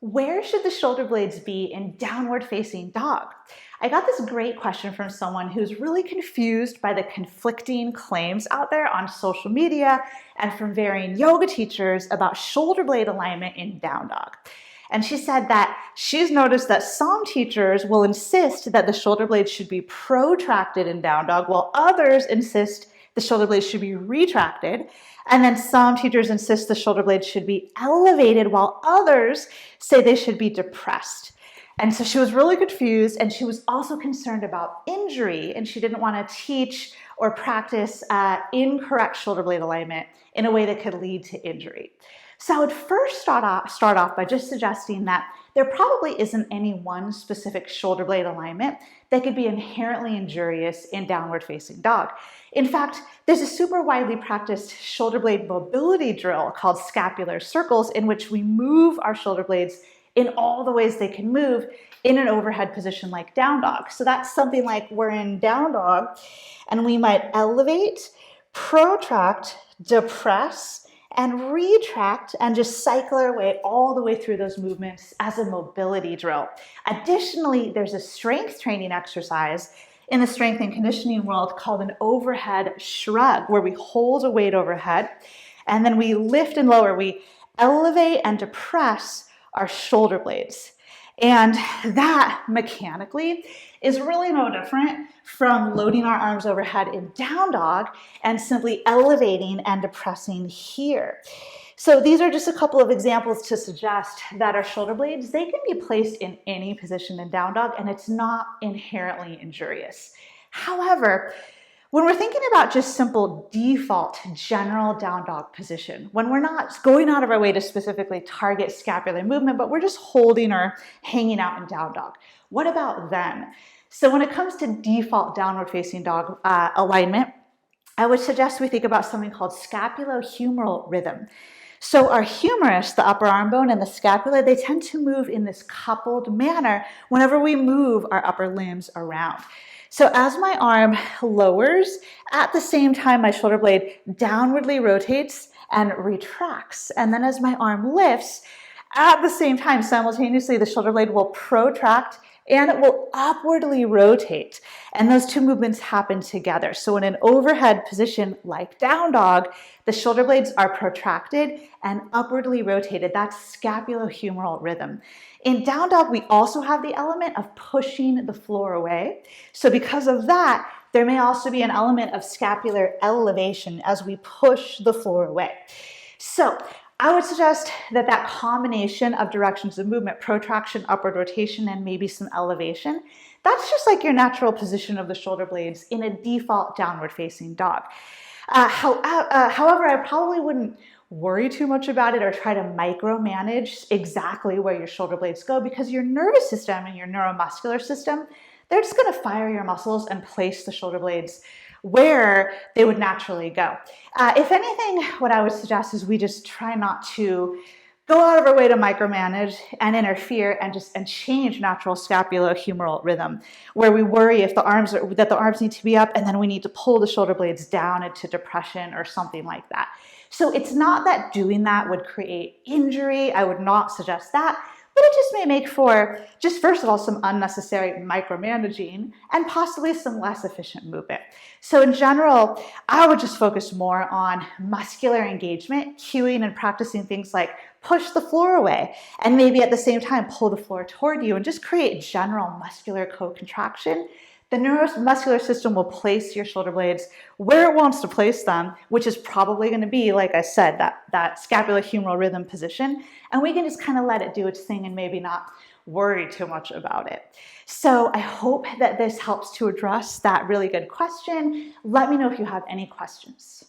Where should the shoulder blades be in downward facing dog? I got this great question from someone who's really confused by the conflicting claims out there on social media and from varying yoga teachers about shoulder blade alignment in down dog. And she said that she's noticed that some teachers will insist that the shoulder blades should be protracted in down dog, while others insist the shoulder blades should be retracted. And then some teachers insist the shoulder blades should be elevated, while others say they should be depressed. And so she was really confused, and she was also concerned about injury, and she didn't want to teach or practice incorrect shoulder blade alignment in a way that could lead to injury. So I would first start off by just suggesting that there probably isn't any one specific shoulder blade alignment that could be inherently injurious in downward facing dog. In fact, there's a super widely practiced shoulder blade mobility drill called Scapular Circles, in which we move our shoulder blades in all the ways they can move in an overhead position like down dog. So that's something like we're in down dog and we might elevate, protract, depress, and retract, and just cycle our way all the way through those movements as a mobility drill. Additionally, there's a strength training exercise in the strength and conditioning world called an overhead shrug, where we hold a weight overhead and then we lift and lower. We elevate and depress our shoulder blades. And that mechanically is really no different from loading our arms overhead in down dog and simply elevating and depressing here. So these are just a couple of examples to suggest that our shoulder blades, they can be placed in any position in down dog, and it's not inherently injurious. However, when we're thinking about just simple default general down dog position, when we're not going out of our way to specifically target scapular movement, but we're just holding or hanging out in down dog, what about then? So when it comes to default downward facing dog alignment, I would suggest we think about something called Scapulohumeral Rhythm. So our humerus, the upper arm bone, and the scapula, they tend to move in this coupled manner whenever we move our upper limbs around. So as my arm lowers, at the same time my shoulder blade downwardly rotates and retracts. And then as my arm lifts, at the same time, simultaneously, the shoulder blade will protract and it will upwardly rotate. And those two movements happen together. So in an overhead position like down dog, the shoulder blades are protracted and upwardly rotated. That's scapulohumeral rhythm. In down dog, we also have the element of pushing the floor away. So because of that, there may also be an element of scapular elevation as we push the floor away. So I would suggest that that combination of directions of movement, protraction, upward rotation, and maybe some elevation, that's just like your natural position of the shoulder blades in a default downward facing dog. However, I probably wouldn't worry too much about it or try to micromanage exactly where your shoulder blades go, because your nervous system and your neuromuscular system, they're just going to fire your muscles and place the shoulder blades where they would naturally go. If anything, what I would suggest is we just try not to go out of our way to micromanage and interfere and change natural scapulohumeral rhythm, where we worry if the arms need to be up and then we need to pull the shoulder blades down into depression or something like that. So it's not that doing that would create injury. I would not suggest that. But it just may make for, just first of all, some unnecessary micromanaging and possibly some less efficient movement. So in general, I would just focus more on muscular engagement, cueing and practicing things like push the floor away, and maybe at the same time pull the floor toward you and just create general muscular co-contraction. The neuromuscular system will place your shoulder blades where it wants to place them, which is probably going to be, like I said, that scapulohumeral rhythm position. And we can just kind of let it do its thing and maybe not worry too much about it. So I hope that this helps to address that really good question. Let me know if you have any questions.